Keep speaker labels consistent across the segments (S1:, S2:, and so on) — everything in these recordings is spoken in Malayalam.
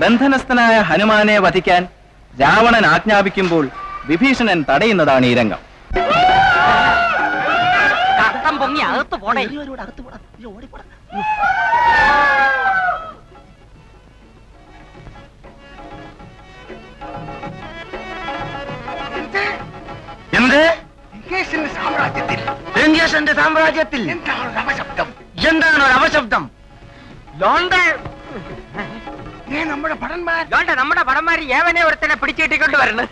S1: ബന്ധനസ്ഥനായ ഹനുമാനെ വധിക്കാൻ രാവണൻ ആജ്ഞാപിക്കുമ്പോൾ വിഭീഷണൻ തടയുന്നതാണ് ഈ രംഗം.
S2: എന്ത് ലങ്കേശന്റെ സാമ്രാജ്യത്തിൽ എന്താണ് ഒരു അപശബ്ദം? നമ്മുടെ ഭടന്മാര് ഏവനെ ഒരുത്തനെ പിടിച്ചിട്ടിക്കൊണ്ട് വരണം.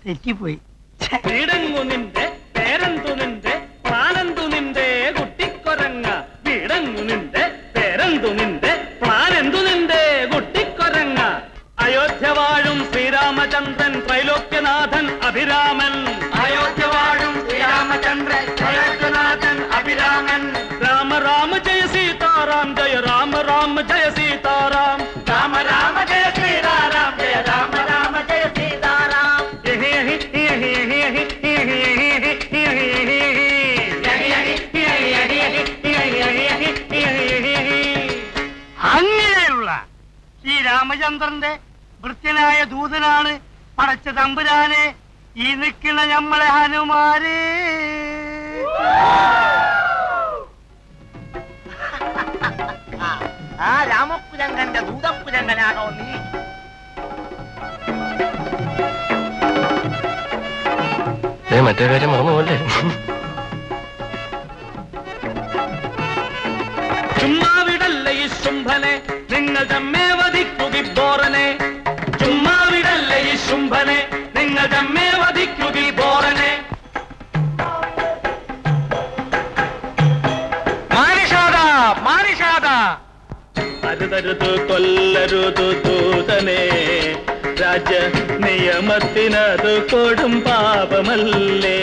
S2: തെറ്റിപ്പോയി.
S3: വീടങ്ങു നിന്റെ പേരെന്തു നിന്റെ പ്ലാനെന്തു നിന്റെ കുട്ടിക്കൊരങ്ങ. വീടങ്ങു നിന്റെ പേരെന്തു നിന്റെ പ്ലാനെന്തു നിന്റെ കുട്ടിക്കൊരങ്ങ. അയോധ്യ വാഴും ശ്രീരാമചന്ദ്രൻ ത്രൈലോക്യനാഥൻ അഭിരാമൻ. അയോധ്യ വാഴും ശ്രീരാമചന്ദ്രൻ ത്രൈലോക്യനാഥൻ അഭിരാമൻ. രാമ രാമ ജയ സീതാറാം ജയ രാമ രാമ ജയ സീതാറാം. രാമ രാമ ജയ സീതാറാം ജയ രാമ രാമ ജയ സീതാറാം.
S2: അങ്ങനെയുള്ള ശ്രീരാമചന്ദ്രന്റെ വൃത്യനായ ദൂതനാണ് പടച്ച തമ്പുരാനെ ഈ നിൽക്കുന്ന നമ്മളെ ഹനുമാരെ. ആ രാമപുരങ്കന്റെ ദൂതപുരങ്കനാണോ നീ?
S4: മറ്റേ കാര്യം മറന്നുപോലെ.
S3: ചുമ്മാവിടല്ല ഈ ശുംഭനെ നിങ്ങൾ തമ്മേ വധിക്കുകി ചുമ്മാവിടല്ല ഈ ശുംഭനെ നിങ്ങൾ തമ്മേ വധിക്കുകി ബോറനെ. അരുതരുതു കൊല്ലരുതു ദൂതനെ രാജ്യ നിയമത്തിനതു കൊടും പാപമല്ലേ.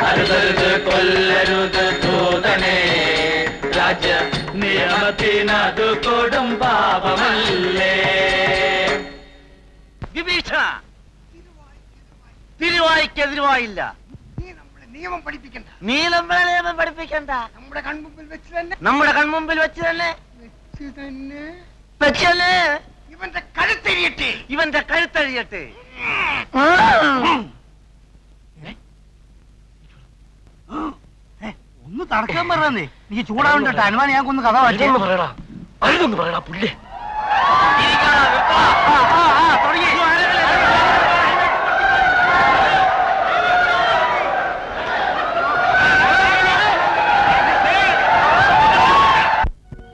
S3: അരുതരുത് കൊല്ലരുത് ദൂതനെ രാജ്യ നിയമത്തിനതു കൊടും പാപമല്ലേ.
S2: വിഭീഷണ, തിരുവായിക്കെതിരുവായില്ല. നിയമം പഠിപ്പിക്കണ്ട. നീ നമ്മളെ നിയമം പഠിപ്പിക്കണ്ട. നമ്മുടെ കൺമുമ്പിൽ വെച്ച് തന്നെ ഇവന്റെ കഴുത്തഴിയട്ടെ. ഒന്ന് തടക്കാൻ പറഞ്ഞേ. നീ ചൂടാവണ്ട. ഹനുമാൻ ഞാൻ കൊന്ന് കഥ വായിച്ചു
S4: പറയടാ. അരുതൊന്ന് പറയടാ പുല്ലേ.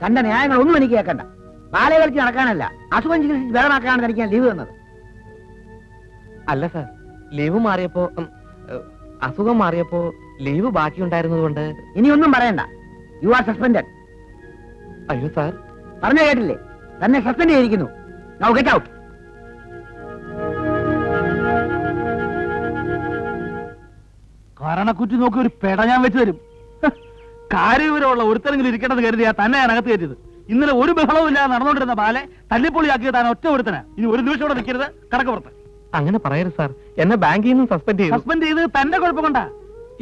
S5: തന്റെ ന്യായങ്ങൾ ഒന്നും എനിക്ക് കേൾക്കണ്ട. ബാലെ കളിച്ച് നടക്കാനല്ല, അസുഖം ചികിത്സിച്ച് ബലമാക്കാനാണ് തനിക്ക് ഞാൻ ലീവ് തന്നത്.
S4: അല്ല സാർ, ലീവ് മാറിയപ്പോ അസുഖം മാറിയപ്പോ ലീവ് ബാക്കി ഉണ്ടായിരുന്നത് കൊണ്ട്.
S5: ഇനി ഒന്നും പറയണ്ട. You are suspended.
S4: അയ്യോ സാർ,
S5: പറഞ്ഞു കേട്ടില്ലേ? തന്നെ സസ്പെൻഡ് ചെയ്തിരിക്കുന്നു. Now get out.
S2: കാരണക്കുറ്റി നോക്കി ഒരു പെട ഞാൻ വെച്ച് തരും. കാര്യവിവരമുള്ള ഒരുത്തരെങ്കിലും ഇരിക്കേണ്ടത് കരുതിയാ തന്നെ ഞാൻ അകത്ത് കയറ്റിയത്. ഇന്നലെ ഒരു ബഹളവും ഇല്ലാതെ നടന്നുകൊണ്ടിരുന്ന ബാലെ തല്ലിപ്പൊളിയാക്കിയത് താൻ ഒറ്റ ഒരുത്തനാ. ഇനി ഒരു നിമിഷം കൂടെ നിൽക്കരുത്, കടക്ക് പുറത്ത്.
S4: അങ്ങനെ പറയരുത് സാർ. എന്നെ ബാങ്കിൽ നിന്നും സസ്പെൻഡ് ചെയ്തു.
S2: സസ്പെൻഡ് ചെയ്ത് തന്റെ കുഴപ്പം കൊണ്ടാ.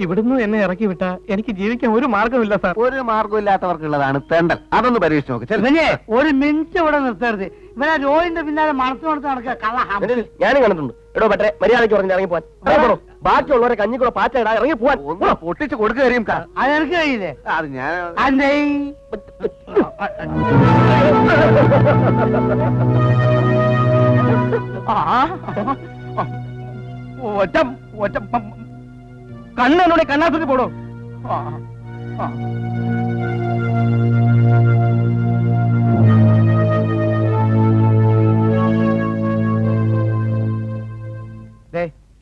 S4: ഇവിടുന്ന് എന്നെ ഇറക്കി വിട്ട എനിക്ക് ജീവിക്കാൻ ഒരു മാർഗമില്ല സാർ.
S6: ഒരു മാർഗമില്ലാത്തവർക്കുള്ളതാണ് തെണ്ടൽ. അതൊന്ന് പരീക്ഷിച്ച് നോക്ക്. ചെല്ല്.
S5: ഇവനെ ഒരു മിനിറ്റ് ഇവിടെ നിർത്തരുത്. ഇവനെ രോഹിന്റെ പിന്നാലെ മണത്ത് നടക്കുക കള്ള ഹംസി.
S4: ഞാനും കണ്ടിട്ടുണ്ട്. എടോ പറ്റേ മര്യാദയ്ക്ക് പറഞ്ഞ് ഇറങ്ങി പോവാൻ. ബാക്കിയുള്ളവരെ കഞ്ഞിക്കൂടെ പാറ്റ ഇടാ ഇറങ്ങി പോവാൻ.
S6: ഒന്ന് പൊട്ടിച്ച് കൊടുക്കുക കരീം കാ.
S5: അതെനിക്ക് കഴിയില്ലേ?
S6: അത് ഞാൻ
S5: അതെ
S2: ഒറ്റ ഒറ്റ കണ്ണോടെ കണ്ണാസുറ്റി പോടോ.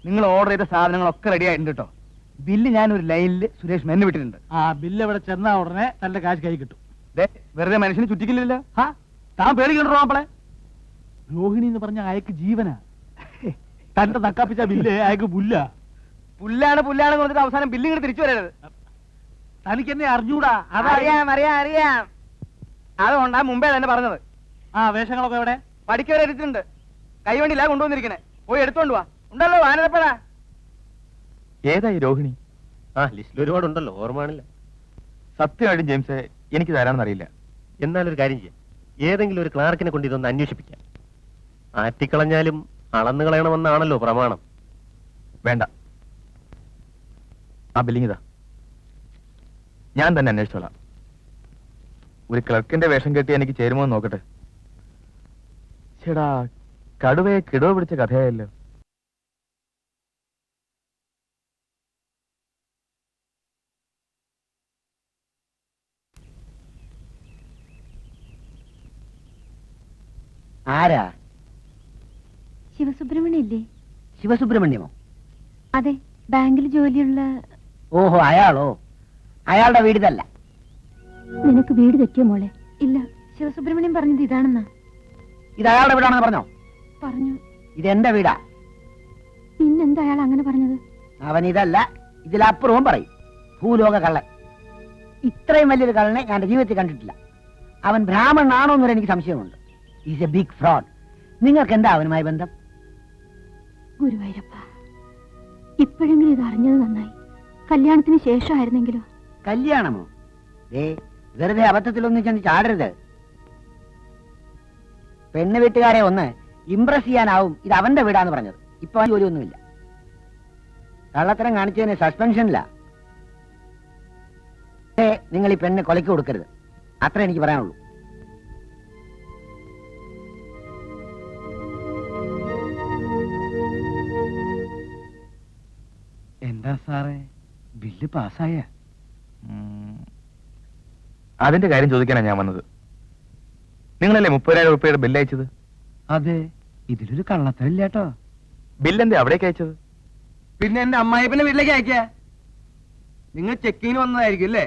S1: നിങ്ങൾ ഓർഡർ ചെയ്ത സാധനങ്ങളൊക്കെ റെഡി ആയിട്ടുണ്ട് കേട്ടോ. ബില്ല് ഞാൻ ഒരു ലൈനിൽ സുരേഷ് മെന്നെ വിട്ടിട്ടുണ്ട്.
S2: ആ ബില്ല് ഇവിടെ ചെന്നാ ഉടനെ തന്റെ കാശ് കൈ കിട്ടും.
S1: വെറുതെ മനുഷ്യന് ചുറ്റിക്കില്ലല്ലോ.
S2: താൻ പേടിക്കണ്ടോ മാപ്പിളെ? രോഹിണി എന്ന് പറഞ്ഞ അയക്ക് ജീവനാ. തന്റെ നക്കാപ്പിച്ച ബില്ല് അയക്ക് പുല്ല.
S1: പുല്ലാണ് പറഞ്ഞിട്ട് അവസാനം ബില്ല് ഇങ്ങോട്ട് തിരിച്ചു വരരുത്.
S2: തനിക്ക് എന്നെ അറിഞ്ഞൂടാ.
S1: അറിയാം. അതുകൊണ്ടാ മുമ്പേ തന്നെ പറഞ്ഞത്.
S2: ആ വേഷങ്ങളൊക്കെ എവിടെ?
S1: പഠിക്കവരെ എടുത്തിട്ടുണ്ട്. കൈവണ്ടിയില്ല കൊണ്ടുവന്നിരിക്കണേ. പോയി എടുത്തോണ്ട് വാ. ഉണ്ടല്ലോ ആനന്ദപ്പെടാ.
S7: ഏതായി രോഹിണി?
S4: ആ ലിസ്റ്റിൽ ഒരുപാടുണ്ടല്ലോ, ഓർമ്മയാണില്ല.
S7: സത്യമായിട്ടും ജെയിംസ് എനിക്ക് തരാമെന്ന് അറിയില്ല.
S4: എന്നാലൊരു കാര്യം ചെയ്യാം, ഏതെങ്കിലും ഒരു ക്ലാർക്കിനെ കൊണ്ട് ഇതൊന്ന് അന്വേഷിപ്പിക്കാം. ആറ്റിക്കളഞ്ഞാലും അളന്നു കളയണമെന്നാണല്ലോ പ്രമാണം.
S7: വേണ്ട, ആ ബില്ലിങ് ഇതാ, ഞാൻ തന്നെ അന്വേഷിച്ചോളാം. ഒരു ക്ലർക്കിന്റെ വേഷം കെട്ടി എനിക്ക് ചേരുമോ എന്ന് നോക്കട്ടെ. ചേടാ, കടുവയെ കിടവ് പിടിച്ച കഥയായല്ലോ.
S5: ആരാ?
S8: ശിവസുബ്രഹ്മണ്യം ഇല്ലേ?
S5: ശിവസുബ്രഹ്മണ്യമോ?
S8: അതെ, ബാങ്കിൽ ജോലിയുള്ള.
S5: ഓഹോ, അയാളോ? അയാളുടെ വീട് ഇതല്ല.
S8: നിനക്ക് വീട് തെറ്റിയോ മോളെ? ഇല്ല, ശിവസുബ്രഹ്മണ്യം പറഞ്ഞത് ഇതാണെന്നാ.
S5: ഇത് അയാളുടെ വീടാണെന്ന് പറഞ്ഞോ?
S8: പറഞ്ഞു.
S5: ഇതെന്റെ വീടാ.
S8: പിന്നെന്താ അയാൾ അങ്ങനെ പറഞ്ഞത്?
S5: അവൻ ഇതല്ല, ഇതിലപ്പുറവും പറയും. ഭൂലോക കള്ളൻ. ഇത്രയും വലിയൊരു കള്ളനെ ഞാൻ എന്റെ ജീവിതത്തിൽ കണ്ടിട്ടില്ല. അവൻ ബ്രാഹ്മണനാണോ എന്നൊരു എനിക്ക് സംശയമുണ്ട്. Is a big fraud. നിങ്ങൾക്ക് എന്താ അവനുമായി ബന്ധം?
S8: ഗുരുവായൂരപ്പ, ഇപ്പോഴെങ്കിലും ഇത് അറിഞ്ഞത് നന്നായി. കല്യാണത്തിന് ശേഷമായിരുന്നെങ്കിലോ?
S5: കല്യാണമോ? വെറുതെ അബദ്ധത്തിലൊന്നും ചെന്ന് ചാടരുത്. പെണ്ണ് വീട്ടുകാരെ ഒന്ന് ഇംപ്രസ് ചെയ്യാനാവും ഇത് അവന്റെ വീടാന്ന് പറഞ്ഞത്. ഇപ്പൊ ജോലിയൊന്നുമില്ല. കള്ളത്തരം കാണിച്ചതിന് സസ്പെൻഷനില്ല. നിങ്ങൾ ഈ പെണ്ണ് കൊലയ്ക്ക് കൊടുക്കരുത്. അത്ര എനിക്ക് പറയാനുള്ളൂ.
S1: എന്താ സാറേ, ബില്ല് പാസ്സായ?
S7: അതിന്റെ കാര്യം ചോദിക്കാനാണ് ഞാൻ വന്നത്. നിങ്ങളല്ലേ 30,000 രൂപയുടെ ബില്ല് അയച്ചത്?
S1: അതെ, ഇതിലൊരു കള്ളത്തരില്ല കേട്ടോ.
S7: ബില്ലെന്താ അവിടേക്ക് അയച്ചത്?
S1: പിന്നെ എന്റെ അമ്മായിപ്പന്റെ വീട്ടിലേക്ക് അയക്കാ. നിങ്ങൾ ചെക്കിങ്ങിന് വന്നതായിരിക്കും അല്ലേ?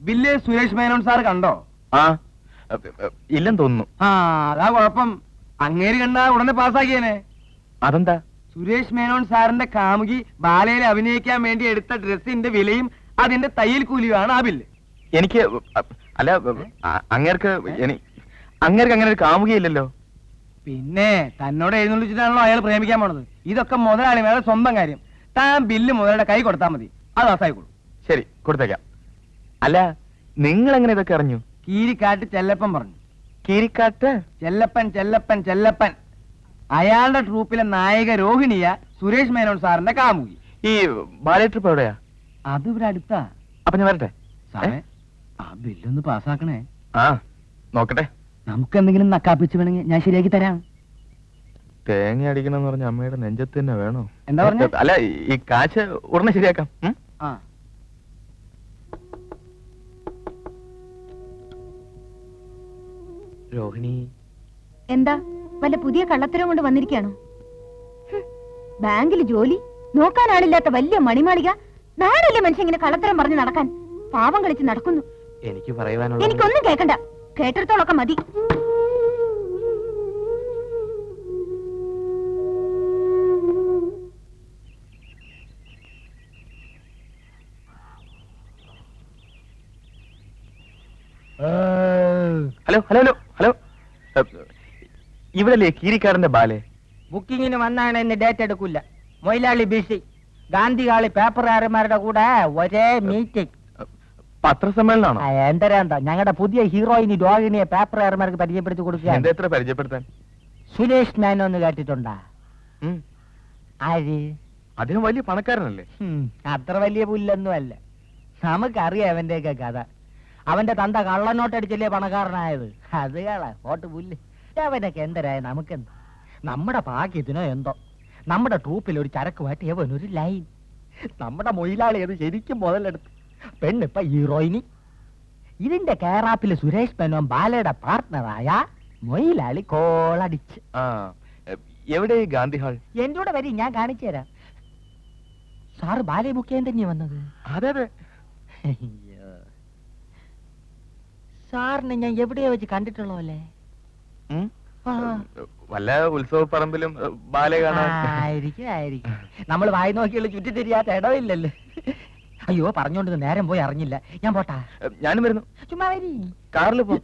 S1: ബില്ല് സുരേഷ് മേനോൻ സാർ കണ്ടോ?
S7: ആ, ഇല്ലെന്ന് തോന്നുന്നു.
S1: അതാ കുഴപ്പം. അങ്ങേര് കണ്ടാ ഉടനെ പാസ്സാക്കിയേനെ.
S7: അതെന്താ?
S1: സുരേഷ് മേനോൻ സാറിന്റെ കാമുകി ബാലയിൽ അഭിനയിക്കാൻ വേണ്ടി എടുത്ത ഡ്രസ്സിന്റെ വിലയും അതിന്റെ തയ്യൽ കൂലിയുമാണ് ആ ബില്ല്.
S7: എനിക്ക് അല്ല, അങ്ങേർക്ക് അങ്ങനെ ഒരു കാമുകയില്ലല്ലോ.
S1: പിന്നെ തന്നോട് എഴുന്നള്ളിച്ചിട്ടാണല്ലോ അയാൾ പ്രേമിക്കാൻ പോണത്. ഇതൊക്കെ മുതലാളിമാരുടെ സ്വന്തം കാര്യം. താൻ ബില്ല് മുതലാളിയുടെ കൈ കൊടുത്താൽ മതി, അത് പാസ്സായിക്കോളൂ.
S7: ശരി, കൊടുത്തേക്കാം. അല്ല, നിങ്ങൾ എങ്ങനെ ഇതൊക്കെ അറിഞ്ഞു?
S1: കീരിക്കാട്ട് ചെല്ലപ്പൻ പറഞ്ഞു.
S7: കീരിക്കാട്ട്
S1: ചെല്ലപ്പൻ അയാളുടെ ട്രൂപ്പിലെ നായിക രോഹിണിയ സുരേഷ് മേനോൻ സാറിന്റെ കാമുകി.
S7: ഈ ബാലേ ട്രിപ്പ് എവിടെയാ?
S1: അത് ഇവിടെ അടുത്താ.
S7: അപ്പൊ ഞാൻ വരട്ടെ.
S1: സാറേ, ആ ബില്ലൊന്ന് പാസ്സാക്കണേ.
S7: ആ, നോക്കട്ടെ.
S1: നമുക്ക് എന്തെങ്കിലും നക്കാപ്പിച്ച് വേണമെങ്കിൽ ഞാൻ ശരിയാക്കി തരാം.
S7: തേങ്ങ അടിക്കണം പറഞ്ഞ അമ്മയുടെ നെഞ്ചത്ത് തന്നെ വേണോ?
S1: എന്താ പറഞ്ഞ?
S7: അല്ല, ഈ കാശ് ഉടനെ ശരിയാക്കാം.
S1: ആ,
S7: രോഹിണി,
S8: എന്താ വല്ല പുതിയ കള്ളത്തരം കൊണ്ട് വന്നിരിക്കുകയാണോ? ബാങ്കിൽ ജോലി, നോക്കാനാളില്ലാത്ത വലിയ മണിമാളിക. നാടല്ലേ മനുഷ്യൻ ഇങ്ങനെ കള്ളത്തരം പറഞ്ഞ് നടക്കാൻ? പാവം കളിച്ച് നടക്കുന്നു.
S7: എനിക്ക് പറയുവാനുള്ള
S8: എനിക്കൊന്നും കേൾക്കണ്ട, കേട്ടിടത്തോളൊക്കെ മതി.
S7: Hello, ഇവിടല്ലേ കീരിക്കാരന്റെ ballet?
S5: ബുക്കിങ്ങിന് വന്നാണ് എന്നെ ഡേറ്റ് എടുക്കില്ല. മൊയിലാളി ബിസി. ഗാന്ധികാളി പേപ്പറുകാരന്മാരുടെ കൂടെ ഒരേ മീറ്റിംഗ്.
S7: പത്രസമ്മേളനമാണോ?
S5: എന്തരാന്താ ഞങ്ങളുടെ പുതിയ ഹീറോയിനി രോഹിണിയെ പേപ്പറുകാരന്മാർക്ക് പരിചയപ്പെടുത്തി കൊടുക്കുക.
S7: എന്താ എത്ര പരിചയപ്പെടുത്താൻ?
S5: സുരേഷ് മേനോ എന്ന് കേട്ടിട്ടുണ്ടാ?
S7: ഉം.
S5: ആര്?
S7: അദ്ദേഹം വലിയ പണക്കാരനല്ലേ?
S5: അത്ര വലിയ പുല്ലൊന്നും അല്ല. നമുക്കറിയാം അവന്റെയൊക്കെ കഥ. അവന്റെ തന്ത കള്ളനോട്ടടിച്ചല്ലേ പണക്കാരനായത്. അത് ഓട്ട് പുല്ല്. അവനൊക്കെ എന്തരായ നമുക്കെന്ത്? നമ്മുടെ ഭാഗ്യത്തിനോ എന്തോ നമ്മുടെ ട്രൂപ്പിൽ ഒരു ചരക്കുമായിട്ട് എവനൊരു ലൈൻ. നമ്മുടെ മൊയിലാളി അത് ശരിക്കും മുതലെടുത്ത്. പെണ്ണിപ്പ ഹീറോയിനി. ഇതിന്റെ കേറാപ്പില് സുരേഷ് മേനോൻ ബാലയുടെ പാർട്ട്ണറായ മൊയിലാളി കോളടിച്ച്.
S7: ആ, എവിടെ ഈ ഗാന്ധി ഹാൾ?
S5: എന്റെ കൂടെ വരി, ഞാൻ കാണിച്ചു തരാം. സാറ് ബാലയെ ബുക്ക് ചെയ്യാൻ തന്നെയാ വന്നത്?
S7: അതെ അതെ.
S5: സാറിനെ ഞാൻ എവിടെയാ വെച്ച് കണ്ടിട്ടുള്ളോ അല്ലേ?
S7: ഉം. വല്ല ഉത്സവ പറമ്പിലും ബാലെ കാണാൻ.
S5: ആയിരിക്കും. നമ്മൾ വായി നോക്കിയുള്ള ചുറ്റി തിരിയാത്ത ഇടവില്ലല്ലോ. അയ്യോ, പറഞ്ഞോണ്ട് നേരം പോയി അറിഞ്ഞില്ല. ഞാൻ പോട്ടാ.
S7: ഞാനും വരുന്നു.
S5: ചുമ്മാ വരി.
S7: കാറിൽ പോ.